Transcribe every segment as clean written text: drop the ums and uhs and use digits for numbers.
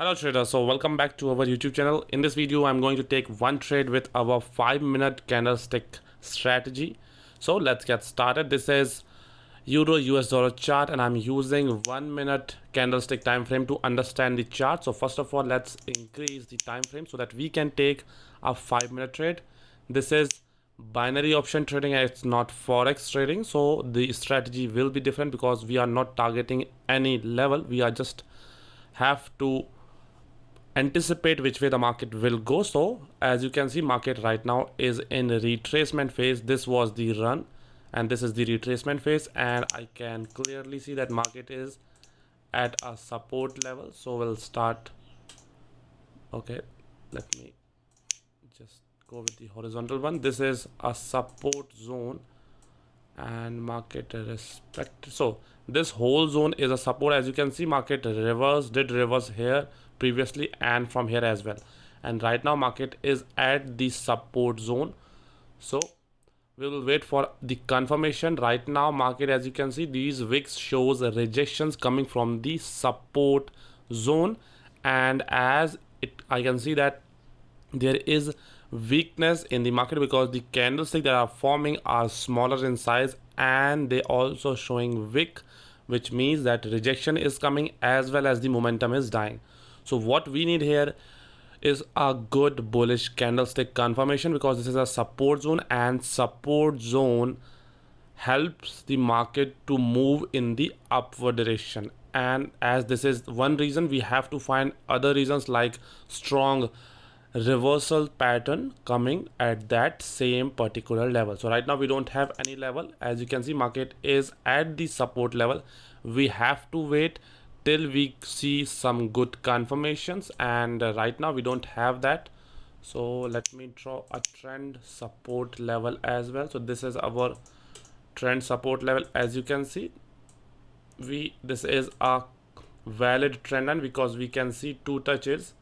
Hello traders, so welcome back to our YouTube channel. In this video I'm going to take one trade with our 5-minute candlestick strategy. So let's get started. This is Euro US dollar chart and I'm using 1-minute candlestick time frame to understand the chart. So first of all, let's increase the time frame so that we can take a 5-minute trade. This is binary option trading and it's not forex trading, so the strategy will be different because we are not targeting any level. We are just have to anticipate which way the market will go. So as you can see, market right now is in retracement phase. This was the run and this is the retracement phase, and I can clearly see that market is at a support level. So we'll start. Okay, let me just go with the horizontal one. This is a support zone and market respect. So this whole zone is a support. As you can see, market did reverse here previously and from here as well, and right now market is at the support zone. So we will wait for the confirmation. Right now market, as you can see, these wicks shows rejections coming from the support zone, and as I can see that there is weakness in the market because the candlesticks that are forming are smaller in size and they also showing wick, which means that rejection is coming as well as the momentum is dying. So what we need here is a good bullish candlestick confirmation because this is a support zone, and support zone helps the market to move in the upward direction. And as this is one reason, we have to find other reasons like strong reversal pattern coming at that same particular level. So right now we don't have any level. As you can see, market is at the support level. We have to wait till we see some good confirmations, and right now we don't have that. So let me draw a trend support level as well. So this is our trend support level. As you can see, this is a valid trend line because we can see two touches.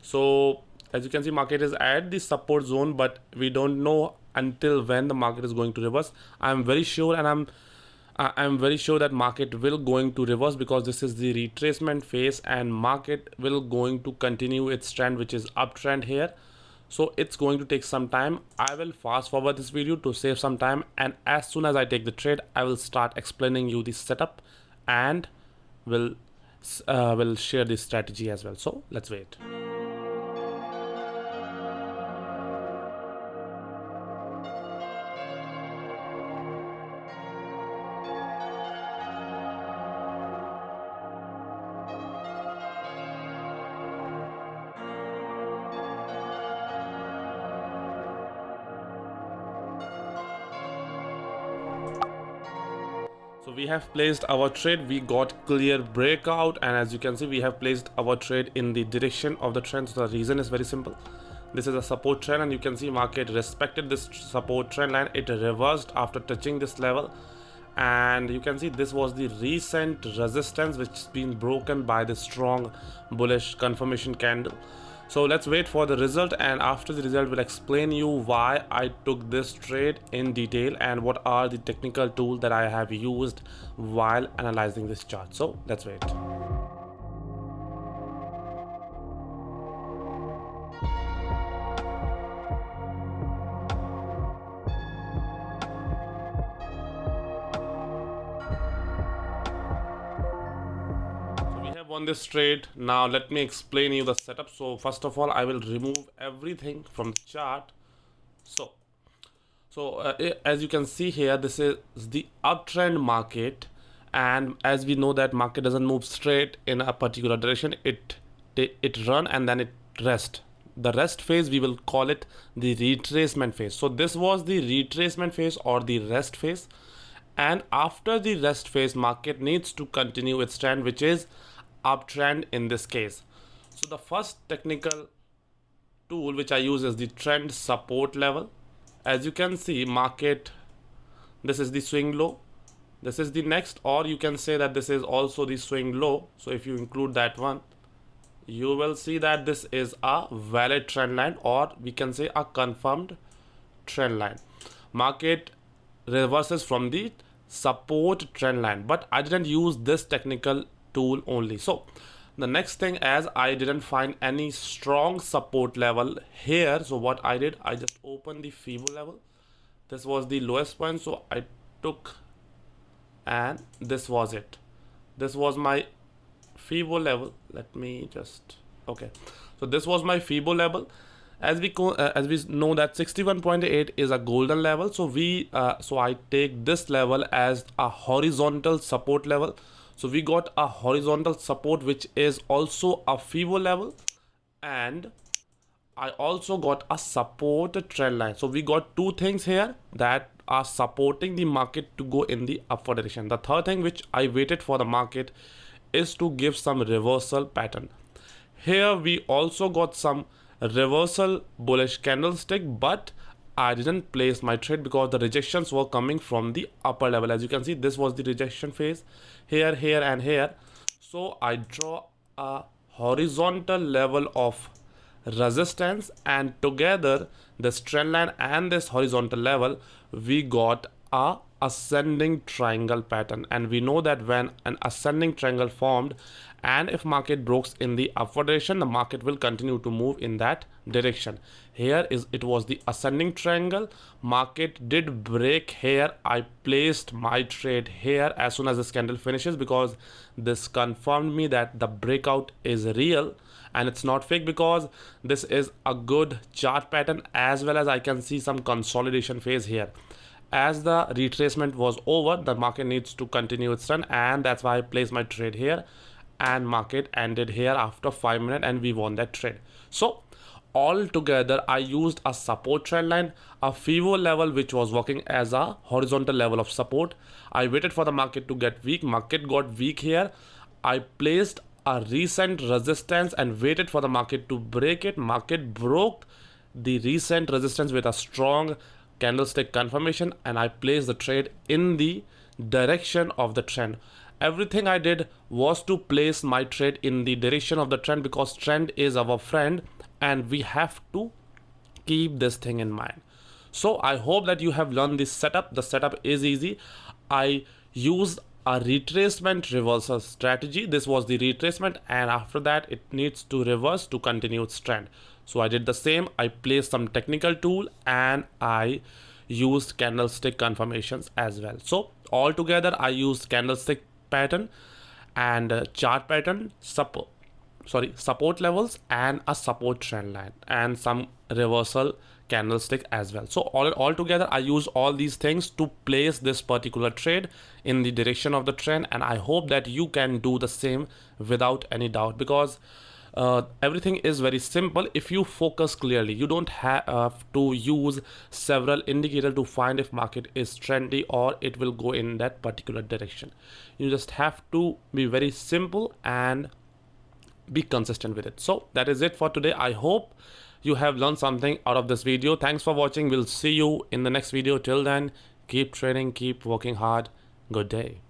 So as you can see, market is at the support zone, but we don't know until when the market is going to reverse. I'm very sure, and I'm very sure that market will going to reverse because this is the retracement phase and market will going to continue its trend, which is uptrend here. So it's going to take some time. I will fast forward this video to save some time, and as soon as I take the trade, I will start explaining you the setup and will share this strategy as well. So let's wait. So we have placed our trade, we got clear breakout, and as you can see, we have placed our trade in the direction of the trend. So the reason is very simple. This is a support trend, and you can see market respected this support trend line. It reversed after touching this level, and you can see this was the recent resistance which has been broken by the strong bullish confirmation candle. So let's wait for the result, and after the result we'll explain you why I took this trade in detail and what are the technical tools that I have used while analyzing this chart. So let's wait. On this trade, now let me explain you the setup. So first of all, I will remove everything from the chart. So as you can see here, this is the uptrend market, and as we know that market doesn't move straight in a particular direction, it run and then it rest. The rest phase, we will call it the retracement phase. So this was the retracement phase or the rest phase, and after the rest phase, market needs to continue its trend, which is uptrend in this case. So the first technical tool which I use is the trend support level. As you can see, market, this is the swing low, this is the next, or you can say that this is also the swing low. So if you include that one, you will see that this is a valid trend line, or we can say a confirmed trend line. Market reverses from the support trend line, but I didn't use this technical tool only. So The next thing, as I didn't find any strong support level here, so what I did, I just opened the Fibo level. This was the lowest point, so I took, and this was it. This was my Fibo level. Let me just, okay, so this was my Fibo level. As we know that 61.8 is a golden level, so I take this level as a horizontal support level. So we got a horizontal support which is also a Fibo level, and I also got a support trend line. So we got two things here that are supporting the market to go in the upward direction. The third thing which I waited for the market is to give some reversal pattern. Here we also got some reversal bullish candlestick, but I didn't place my trade because the rejections were coming from the upper level. As you can see, this was the rejection phase here, here, and here. So I draw a horizontal level of resistance, and together this trend line and this horizontal level, we got a ascending triangle pattern. And we know that when an ascending triangle formed, and if market breaks in the upward direction, the market will continue to move in that direction. Here it was the ascending triangle. Market did break here. I placed my trade here as soon as this candle finishes, because this confirmed me that the breakout is real and it's not fake, because this is a good chart pattern, as well as I can see some consolidation phase here. As the retracement was over, the market needs to continue its run, and that's why I placed my trade here, and market ended here after 5 minutes and we won that trade. So all together I used a support trend line, a Fibo level which was working as a horizontal level of support. I waited for the market to get weak. Market got weak here. I placed a recent resistance and waited for the market to break it. Market broke the recent resistance with a strong candlestick confirmation, and I placed the trade in the direction of the trend. Everything I did was to place my trade in the direction of the trend, because trend is our friend and we have to keep this thing in mind. So I hope that you have learned this setup. The setup is easy. I used a retracement reversal strategy. This was the retracement, and after that it needs to reverse to continue its trend. So I did the same. I placed some technical tool and I used candlestick confirmations as well. So altogether I used candlestick pattern and chart pattern, support levels, and a support trend line, and some reversal candlestick as well. So all together I use all these things to place this particular trade in the direction of the trend, and I hope that you can do the same without any doubt, because everything is very simple if you focus clearly. You don't have to use several indicators to find if market is trendy or it will go in that particular direction. You just have to be very simple and be consistent with it. So that is it for today. I hope you have learned something out of this video. Thanks for watching. We'll see you in the next video. Till then, keep trading, keep working hard. Good day.